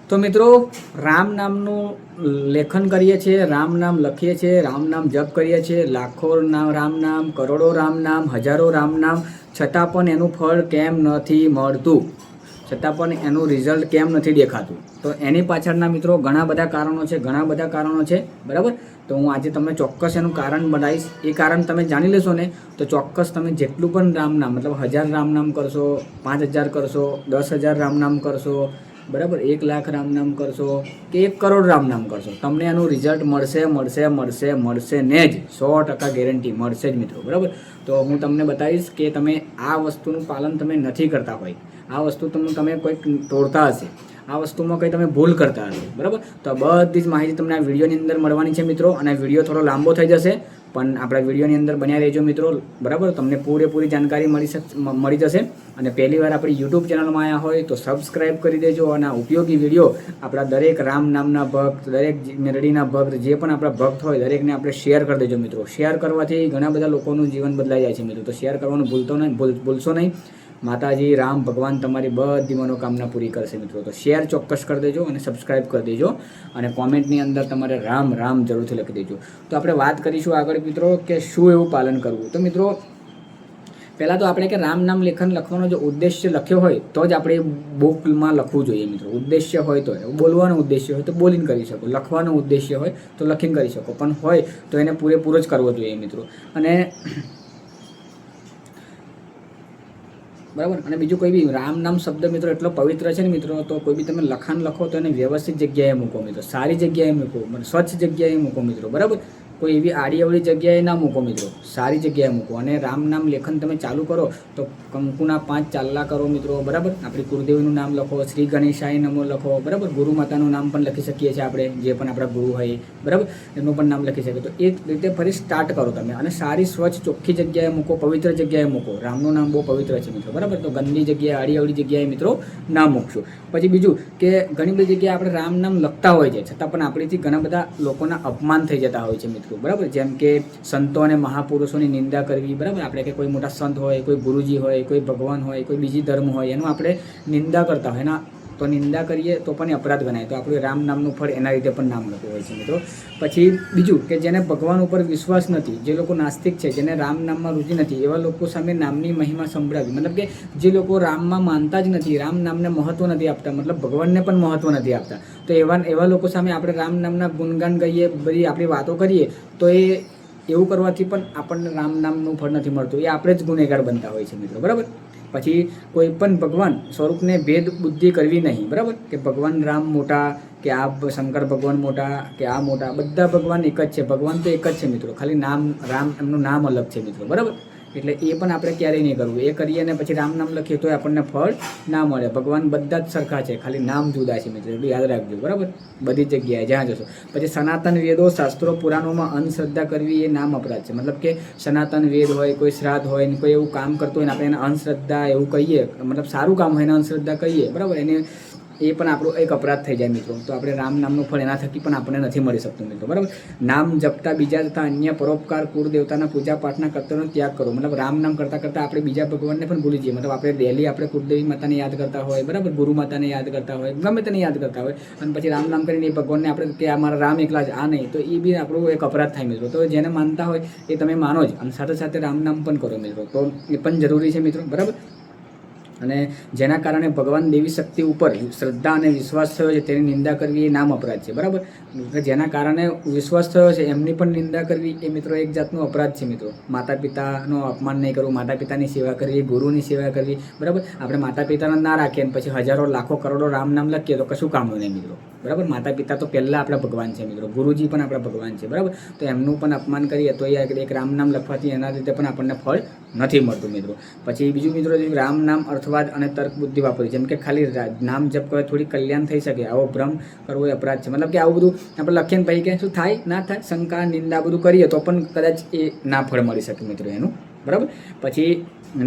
તો મિત્રો રામ નામનું લેખન કરીએ છીએ, રામ નામ લખીએ છીએ, રામ નામ જપ કરીએ છીએ, લાખો રામ નામ, કરોડો રામ નામ, હજારો રામ નામ, છતાં પણ એનું ફળ કેમ નથી મળતું, છતાં પણ એનું રિઝલ્ટ કેમ નથી દેખાતું? તો એની પાછળના મિત્રો ઘણા બધા કારણો છે, બરાબર. તો હું આજે તમને ચોક્કસ એનું કારણ બતાવીશ. એ કારણ તમે જાણી લેશો ને તો ચોક્કસ તમે જેટલું પણ રામ નામ મતલબ 1000 રામ નામ કરશો, 5000 કરશો, 10,000 રામ નામ કરશો, બરાબર, 1,00,000 રામ નામ કરશો કે 1 કરોડ રામ નામ કરશો, તમને એનું રિઝલ્ટ મળશે ને જ. 100% ગેરંટી મળશે જ મિત્રો, બરાબર. તો હું તમને બતાવીશ કે તમે આ વસ્તુનું પાલન તમે નથી કરતા હોય, આ વસ્તુ તમે કોઈક તોડતા હશે, આ વસ્તુમાં કંઈ તમે ભૂલ કરતા હશે, બરાબર. તો બધી જ માહિતી તમને આ વિડીયોની અંદર મળવાની છે મિત્રો. અને વિડીયો થોડો લાંબો થઈ જશે પણ આપણા વિડીયોની અંદર બન્યા રહેજો મિત્રો, બરાબર. તમને પૂરેપૂરી જાણકારી મળી જશે. અને પહેલી વાર આપણી યુટ્યુબ ચેનલમાં આવ્યા હોય તો સબસ્ક્રાઈબ કરી દેજો. અને આ ઉપયોગી વિડીયો આપણા દરેક રામ નામના ભક્ત, દરેક મેરડીના ભક્ત, જે પણ આપણા ભક્ત હોય દરેકને આપણે શેર કરી દેજો મિત્રો. શેર કરવાથી ઘણા બધા લોકોનું જીવન બદલાઈ જાય છે મિત્રો. તો શેર કરવાનું ભૂલશો નહીં. માતાજી રામ ભગવાન તમારી બધી મનોકામના પૂરી કરશે મિત્રો. તો શેર ચોક્કસ કરી દેજો અને સબસ્ક્રાઈબ કરી દેજો. અને કોમેન્ટની અંદર તમારે રામ રામ જરૂરથી લખી દેજો. તો આપણે વાત કરીશું આગળ મિત્રો કે શું એવું પાલન કરવું. તો મિત્રો પહેલાં તો આપણે કે રામ નામ લેખન લખવાનો જો ઉદ્દેશ્ય લખ્યો હોય તો જ આપણે બુકમાં લખવું જોઈએ મિત્રો. ઉદ્દેશ્ય હોય તો બોલવાનો ઉદ્દેશ્ય હોય તો બોલીને કરી શકો, લખવાનો ઉદ્દેશ્ય હોય તો લખીને કરી શકો, પણ હોય તો એને પૂરેપૂરો જ કરવો જોઈએ મિત્રો. અને બરાબર. અને બીજું કોઈ બી રામ નામ શબ્દ મિત્રો એટલો પવિત્ર છે ને મિત્રો, તો કોઈ બી તમે લખાણ લખો તો એને વ્યવસ્થિત જગ્યાએ મૂકો મિત્રો, સારી જગ્યાએ મૂકો, સ્વચ્છ જગ્યાએ મૂકો મિત્રો, બરાબર. કોઈ એવી આડી અવળી જગ્યાએ ના મૂકો મિત્રો, સારી જગ્યાએ મૂકો. અને રામ નામ લેખન તમે ચાલુ કરો તો કંકુના 5 ચાલ્લા કરો મિત્રો, બરાબર. આપણી કુળદેવીનું નામ લખો, શ્રી ગણેશાય નમો લખો, બરાબર. ગુરુ માતાનું નામ પણ લખી શકીએ છીએ આપણે, જે પણ આપણા ગુરુ હોય, બરાબર, એમનું પણ નામ લખી શકીએ. તો એ રીતે ફરી સ્ટાર્ટ કરો તમે. અને સારી સ્વચ્છ ચોખ્ખી જગ્યાએ મૂકો, પવિત્ર જગ્યાએ મૂકો. રામનું નામ બહુ પવિત્ર છે મિત્રો, બરાબર. તો ગંદી જગ્યાએ, આડી અવળી જગ્યાએ મિત્રો ના મૂકશો. પછી બીજું કે ઘણી બધી જગ્યાએ આપણે રામ નામ લખતા હોય છે, છતાં પણ આપણીથી ઘણા બધા લોકોના અપમાન થઈ જતા હોય છે મિત્રો, બરાબર. જેમ કે સંતો અને મહાપુરુષોની નિંદા કરવી, બરાબર. આપણે કે કોઈ મોટા સંત હોય, કોઈ ગુરુજી હોય, કોઈ ભગવાન હોય, કોઈ બીજી ધર્મ હોય, એનું આપણે નિંદા કરતા હોય એના, તો નિંદા કરીએ તો પણ અપરાધ ગણાય. તો આપણું રામ નામનું ફળ એના રીતે પણ નામ લખ્યું હોય છે મિત્રો. પછી બીજું કે જેને ભગવાન ઉપર વિશ્વાસ નથી, જે લોકો નાસ્તિક છે, જેને રામ નામમાં રુચિ નથી, એવા લોકો સામે નામની મહિમા સંભળાવી. મતલબ કે જે લોકો રામમાં માનતા જ નથી, રામ નામને મહત્ત્વ નથી આપતા, મતલબ ભગવાનને પણ મહત્ત્વ નથી આપતા, તો એવા લોકો સામે આપણે રામ નામના ગુણગાન ગાઈએ, બધી આપણી વાતો કરીએ, તો એવું કરવાથી પણ આપણને રામ નામનું ફળ નથી મળતું, એ આપણે જ ગુનેગાર બનતા હોય છે મિત્રો, બરાબર. પછી કોઈ પણ ભગવાન સ્વરૂપને ભેદ બુદ્ધિ કરવી નહીં, બરાબર. કે ભગવાન રામ મોટા કે આ શંકર ભગવાન મોટા કે આ મોટા, બધા ભગવાન એક જ છે. ભગવાન તો એક જ છે મિત્રો, ખાલી નામ રામ, એમનું નામ અલગ છે મિત્રો, બરાબર. એટલે એ પણ આપણે ક્યારેય નહીં કરવું. એ કરીએ અને પછી રામ નામ લખીએ તો આપણને ફળ ના મળે. ભગવાન બધા જ સરખા છે, ખાલી નામ જુદા છે મિત્રો, એટલું યાદ રાખજો, બરાબર. બધી જગ્યાએ જ્યાં જશો. પછી સનાતન વેદો, શાસ્ત્રો, પુરાણોમાં અંધશ્રદ્ધા કરવી એ નામ અપરાધ છે. મતલબ કે સનાતન વેદ હોય, કોઈ શ્રાદ્ધ હોય, કોઈ એવું કામ કરતું હોય ને આપણે એને અંધશ્રદ્ધા એવું કહીએ, મતલબ સારું કામ હોય એને અંધશ્રદ્ધા કહીએ, બરાબર, એને એ પણ આપણો એક અપરાધ થઈ જાય મિત્રો. તો આપણે રામ નામનું ફળ એના થકી પણ આપણને નથી મળી શકતું મિત્રો, બરાબર. નામ જપતા બીજા તથા અન્ય પરોપકાર, કુળ દેવતાના પૂજા પાઠના કર્તવ્યનો ત્યાગ કરો. મતલબ રામ નામ કરતાં કરતાં આપણે બીજા ભગવાનને પણ ભૂલી જઈએ. મતલબ આપણે ડેલી આપણે કુળદેવી માતાને યાદ કરતા હોય, બરાબર, ગુરુ માતાને યાદ કરતા હોય, ગમે તેને યાદ કરતા હોય, અને પછી રામ નામ કરીને એ ભગવાનને આપણે કે આ મારા રામ એકલા જ, આ નહીં, તો એ બી આપણું એક અપરાધ થાય મિત્રો. તો જેને માનતા હોય એ તમે માનો જ, અને સાથે સાથે રામ નામ પણ કરો મિત્રો, તો એ પણ જરૂરી છે મિત્રો, બરાબર. અને જેના કારણે ભગવાન દેવી શક્તિ ઉપર શ્રદ્ધા અને વિશ્વાસ થયો છે તેની નિંદા કરવી એ નામ અપરાધ છે, બરાબર. જેના કારણે વિશ્વાસ થયો છે એમની પણ નિંદા કરવી એ મિત્રો એક જાતનો અપરાધ છે મિત્રો. માતા પિતાનો અપમાન નહીં કરવું, માતા પિતાની સેવા કરવી, ગુરુની સેવા કરવી, બરાબર. આપણે માતા પિતાને ના રાખીએ અને પછી હજારો લાખો કરોડો રામ નામ લખીએ તો કશું કામનું નહીં મિત્રો, બરાબર. માતા પિતા તો પહેલાં આપણા ભગવાન છે મિત્રો, ગુરુજી પણ આપણા ભગવાન છે, બરાબર. તો એમનું પણ અપમાન કરીએ તો એ એક રામ નામ લખવાથી એના રીતે પણ આપણને ફળ નથી મળતું મિત્રો. પછી બીજું મિત્રો, રામ નામ અર્થવાદ અને તર્ક બુદ્ધિ વાપરી, જેમ કે ખાલી નામ જપ કરે થોડી કલ્યાણ થઈ શકે, આવો ભ્રમ કરવો એ અપરાધ છે. મતલબ કે આવું બધું આપણે લખીએ ને પછી કે શું થાય ના થાય, શંકા નિંદા બધું કરીએ તો પણ કદાચ એ ના ફળ મળી શકે મિત્રો એનું, બરાબર. પછી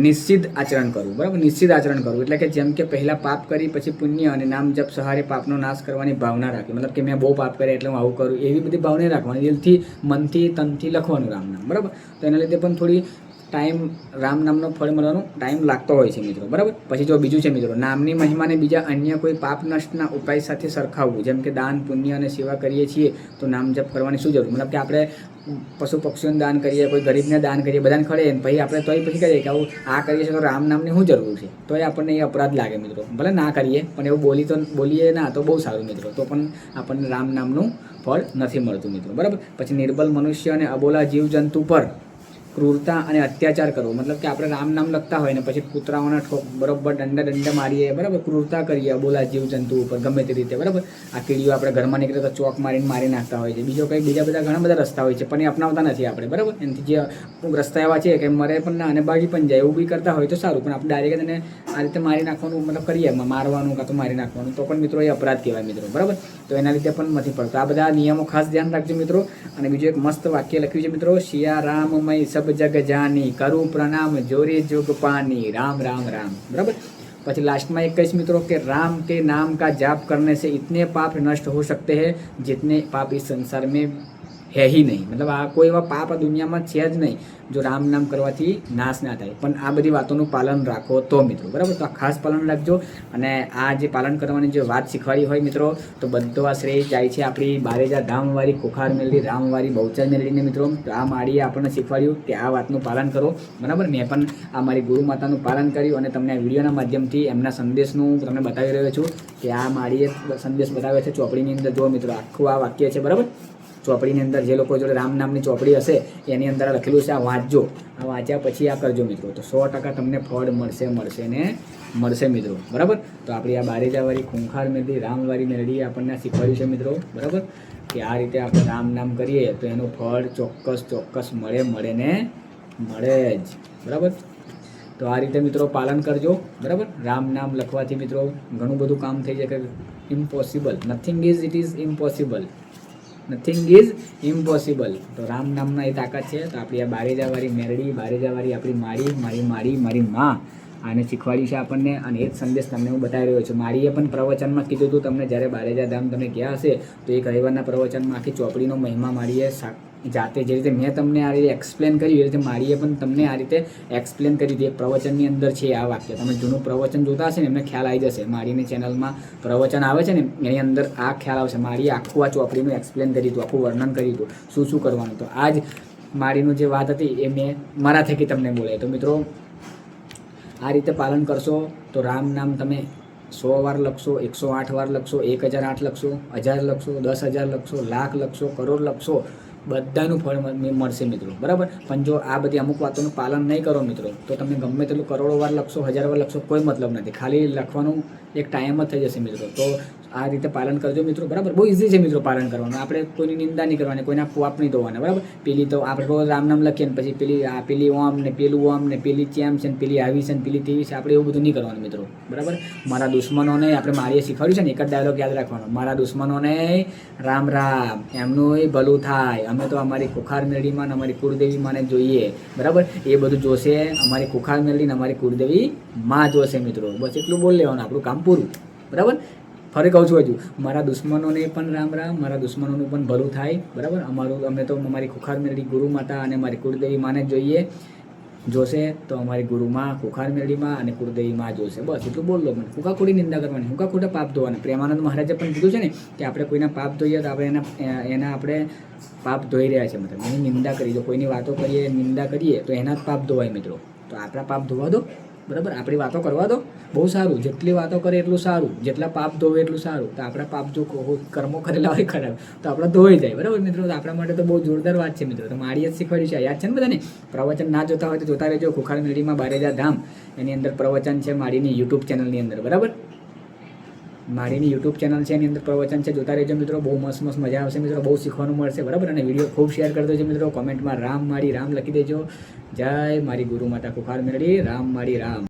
નિશ્ચિત આચરણ કરવું, બરાબર. નિશ્ચિત આચરણ કરવું એટલે કે જેમ કે પહેલાં પાપ કરી પછી પુણ્ય અને નામ જપ સહારે પાપનો નાશ કરવાની ભાવના રાખી. મતલબ કે મેં બહુ પાપ કર્યા એટલે હું આવું કરું, એવી બધી ભાવના રાખવાની, દિલથી, મનથી, તનથી લખવાનું રામ નામ, બરાબર. તો એના લીધે પણ થોડી ટાઈમ રામ નામનો ફળ મળવાનો ટાઈમ લાગતો હોય છે મિત્રો, બરાબર. પછી જો બીજું છે મિત્રો, નામની મહિમાને બીજા અન્ય કોઈ પાપ નષ્ટના ઉપાય સાથે સરખાવવું. જેમ કે દાન પુણ્ય અને સેવા કરીએ છીએ તો નામ જપ કરવાની શું જરૂર, મતલબ કે આપણે પશુ પક્ષીઓને દાન કરીએ, કોઈ ગરીબને દાન કરીએ, બધાને ખડે પછી આપણે તોય પછી કહીએ કે આવું આ કરીએ છીએ તો રામ નામની શું જરૂર છે, તોય આપણને એ અપરાધ લાગે મિત્રો. ભલે ના કરીએ પણ એવું બોલીએ ના તો બહુ સારું મિત્રો, તો પણ આપણને રામ નામનું ફળ નથી મળતું મિત્રો, બરાબર. પછી નિર્બલ મનુષ્ય અને અબોલા જીવજંતુ પર ક્રૂરતા અને અત્યાચાર કરવો, મતલબ કે આપણે રામ નામ લખતા હોય ને પછી કૂતરાઓના બરોબર દંડા મારીએ, બરાબર, ક્રૂરતા કરીએ અબોલા જીવજંતુ ઉપર ગમે તે રીતે, બરાબર. આ કીડીઓ આપણે ઘરમાં નીકળે તો ચોક મારી નાખતા હોય છે, બીજા બધા ઘણા બધા રસ્તા હોય છે પણ એ અપનાવતા નથી આપણે, બરાબર. એનાથી જે અમુક રસ્તા એવા છે કે મરે પણ ના અને ભાગી પણ જાય, એવું બી કરતા હોય તો સારું, પણ આપણે ડાયરેક્ટ એને આ રીતે મારી નાખવાનું મતલબ કરીએ, મારવાનું કાં તો મારી નાખવાનું, તો પણ મિત્રો એ અપરાધ કહેવાય મિત્રો, બરાબર. તો એના લીધે પણ નથી પડતો. આ બધા નિયમો ખાસ ધ્યાન રાખજો મિત્રો. અને બીજું એક મસ્ત વાક્ય લખ્યું છે મિત્રો, શિયા રામમય સબ જગ જાની, કરું પ્રણામ જોરે જોગ પાની, રામ રામ રામ, બરાબર. પછી લાસ્ટમાં એક કહીશ મિત્રો કે રામ के नाम का जाप करने से इतने पाप नष्ट हो सकते हैं जितने पाप इस संसार में है ही નહીં, મતલબ આ કોઈ એવા પાપ આ દુનિયામાં છે જ નહીં જો રામ નામ કરવાથી નાશ ના થાય. પણ આ બધી વાતોનું પાલન રાખો તો મિત્રો, બરાબર. તો આ ખાસ પાલન રાખજો. અને આ જે પાલન કરવાની જે વાત શીખવાડી હોય મિત્રો, તો બધો આ શ્રેય જાય છે આપણી બારેજા ધામવાળી ખોખાર મેલડી રામવાળી બહુચર મેલડીને મિત્રો. તો આ માળીએ આપણને શીખવાડ્યું કે આ વાતનું પાલન કરો, બરાબર. મેં પણ આ મારી ગુરુ માતાનું પાલન કર્યું અને તમને આ વિડીયોના માધ્યમથી એમના સંદેશનું તમને બતાવી રહ્યો છું કે આ માળીએ સંદેશ બતાવ્યો છે ચોપડીની અંદર. જો મિત્રો આખું આ વાક્ય છે, બરાબર. ચોપડીની અંદર જે લોકો જોડે રામ નામની ચોપડી હશે એની અંદર લખેલું છે, આ વાંચજો. આ વાંચ્યા પછી આ કરજો મિત્રો, તો 100% તમને ફળ મળશે મિત્રો, બરાબર. તો આપણી આ બારેજાવાળી ખૂંખાર મેલડી રામવાળી મેલડી આપણને શીખવાડ્યું છે મિત્રો, બરાબર, કે આ રીતે આપણે રામ નામ કરીએ તો એનું ફળ ચોક્કસ મળે જ, બરાબર. તો આ રીતે મિત્રો પાલન કરજો, બરાબર. રામ નામ લખવાથી મિત્રો ઘણું બધું કામ થઈ જાય. કે ઇમ્પોસિબલ નથિંગ ઇઝ ઇમ્પોસિબલ. તો રામ નામના એ તાકાત છે. તો આપણી આ બારેજાવાળી મેરડી, બારેજાવાળી આપણી મારી માં આને શીખવાડી છે આપણને. અને એ જ સંદેશ તમને હું બતાવી રહ્યો છું. મારીએ પણ પ્રવચનમાં કીધું હતું તમને, જ્યારે બારેજા ધામ તમે ગયા હશે તો એક રવિવારના પ્રવચનમાં આખી ચોપડીનો મહિમા મારીએ જાતે જે રીતે મેં તમને આ રીતે એક્સપ્લેન કર્યું એ રીતે મારીએ પણ તમને આ રીતે એક્સપ્લેન કરી હતી. એક પ્રવચનની અંદર છે આ વાક્ય. તમે જૂનું પ્રવચન જોતા હશે ને એમને ખ્યાલ આવી જશે. મારીની ચેનલમાં પ્રવચન આવે છે ને એની અંદર આ ખ્યાલ આવશે. મારીએ આખું આ ચોપડીનું એક્સપ્લેન કર્યું હતું, આખું વર્ણન કર્યું હતું શું કરવાનું. તો આ જ મારીનું જે વાત હતી એ મેં મારા થકી તમને બોલે. તો મિત્રો આ રીતે પાલન કરશો તો રામ નામ તમે 100 વાર લખશો, 108 વાર લખશો, 1008 લખશો, 1000 લખશો, 10,000 લખશો, લાખ લખશો, કરોડ લખશો, બધાનું ફળ મળશે મિત્રો, બરાબર. પણ જો આ બધી અમુક વાતોનું પાલન નહીં કરો મિત્રો તો તમે ગમે તેટલું કરોડો વાર લખશો, 1000 વાર લખશો, કોઈ મતલબ નથી. ખાલી લખવાનું એક ટાઈમ જ થઈ જશે મિત્રો. તો આ રીતે પાલન કરજો મિત્રો, બરાબર. બહુ ઇઝી છે મિત્રો પાલન કરવાનું. આપણે કોઈની નિંદા નહીં કરવાની, કોઈના પાપ નહીં ધોવાના, બરાબર. પેલી તો આપણે રોજ રામ નામ લખીએ ને પછી પેલી ઓમ ને પેલું ઓમ ને પેલી ચેમ છે ને પેલી આવી છે ને પેલી તેવી છે, આપણે એવું બધું નહીં કરવાનું મિત્રો, બરાબર. મારા દુશ્મનોને આપણે મારીએ શીખવાડ્યું છે ને, એક જ ડાયલોગ યાદ રાખવાનો, મારા દુશ્મનોને રામ રામ, એમનું ભલું થાય. અમે તો અમારી ખોખાર મેલડીમાં ને અમારી કુળદેવી માને જોઈએ, બરાબર. એ બધું જોશે, અમારી ખોખાર મેલડી ને અમારી કુળદેવી માં જોશે મિત્રો. બસ એટલું બોલ લેવાનું, આપણું કામ પૂરું, બરાબર. ફરી કહું છું હજુ, મારા દુશ્મનોને પણ રામ રામ, મારા દુશ્મનોનું પણ ભલું થાય, બરાબર. અમે તો અમારી ખોખાર મેલડી ગુરુ માતા અને મારી કુળદેવી માને જોઈએ, જોશે તો અમારી ગુરુમાં ખોખાર મેલડીમાં અને કુળદેવી માં જોશે. બસ એટલું બોલ લો. મને હુકા ખોટી નિંદા કરવાની, હુકા ખોટા પાપ ધોવાના. પ્રેમાનંદ મહારાજે પણ કીધું છે ને કે આપણે કોઈના પાપ ધોઈએ તો આપણે એના આપણે પાપ ધોઈ રહ્યા છે, મતલબ એની નિંદા કરી. જો કોઈની વાતો કરીએ, નિંદા કરીએ તો એના જ પાપ ધોવાય મિત્રો. તો આપણા પાપ ધોવા દો, બરાબર. આપણી વાતો કરવા દો, બહુ સારું. જેટલી વાતો કરે એટલું સારું, જેટલા પાપ ધોવે એટલું સારું. તો આપણા પાપ જો કર્મો કરેલા હોય ખરાબ તો આપણા ધોઈ જાય, બરાબર મિત્રો. તો આપણા માટે તો બહુ જોરદાર વાત છે મિત્રો. તો મારી જ શીખવાડ્યું છે, યાદ છે ને બધાને. પ્રવચન ના જોતા હોય તો જોતા રહેજો. ખોખાર મેલડીમાં બારેજા ધામ એની અંદર પ્રવચન છે મારીની યુટ્યુબ ચેનલની અંદર, બરાબર. મારીની યુટ્યુબ ચેનલ છે એની અંદર પ્રવચન છે, જોતા રહેજો મિત્રો. બહુ મસ્ત મજા આવશે મિત્રો, બહુ શીખવાનું મળશે, બરાબર. અને વિડીયો ખૂબ શેર કરી દેજો મિત્રો. કોમેન્ટમાં રામ મારી રામ લખી દેજો. જય મારી ગુરુ માતા ખોખાર મેલડી, રામ મારી રામ.